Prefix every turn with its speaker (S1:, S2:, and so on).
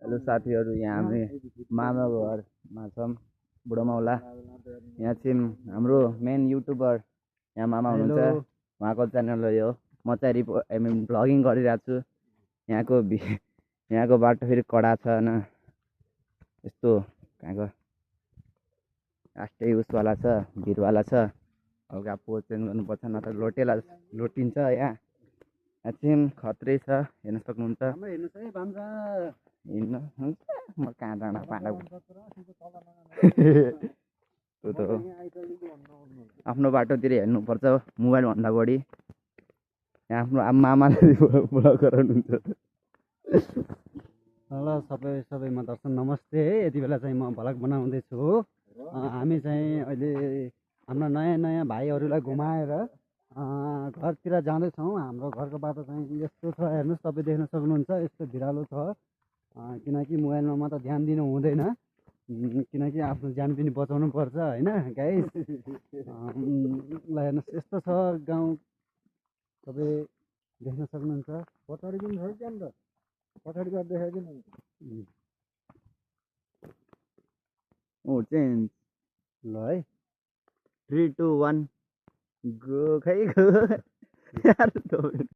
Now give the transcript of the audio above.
S1: Hello साथीहरू, यहाँ हामी मामाको घरमा छौँ, बुढो माउला। यहाँ चाहिँ हाम्रो मेन युट्युबर यहाँ मामा हुनुहुन्छ, उहाँको च्यानल हो यो। म चाहिँ भ्लगिङ गरिरहेको छु। यहाँको बाटो फेरि कडा छ होइन, यस्तो कहाँको राष्ट्रिय उसवाला छ, भिरवाला छ। हल्का पोज चेन्ज गर्नुपर्छ, नत्र लोटिन्छ। यहाँ चाहिँ खत्रै छ, हेर्न सक्नुहुन्छ। हिँड्नु हुन्छ, म कहाँ जाँदा पाँडा त्यो त हो। आफ्नो बाटोतिर हेर्नुपर्छ मोबाइलभन्दा बढी। यहाँ आफ्नो मामाले ब्लग गराउनुहुन्छ।
S2: ल सबैमा दर्शक नमस्ते। यति बेला चाहिँ म भ्लग बनाउँदैछु। हामी चाहिँ अहिले हाम्रो नयाँ भाइहरूलाई घुमाएर घरतिर जाँदैछौँ। हाम्रो घरको बाटो चाहिँ यस्तो छ, हेर्नुहोस्, तपाईँ देख्न सक्नुहुन्छ। यस्तो भिरालो छ, किनकि मोबाइलमा मात्र ध्यान दिनु हुँदैन, किनकि आफ्नो ज्यान पनि बचाउनु पर्छ होइन गाइस। ल हेर्नुहोस्, यस्तो छ गाउँ, तपाईँ देख्न सक्नुहुन्छ। पछाडि पनि छ त्यहाँनिर, पछाडिबाट देखाइदिनु।
S1: चेन्ज
S2: ल है,
S1: 3, 2, 1 गो खै गो।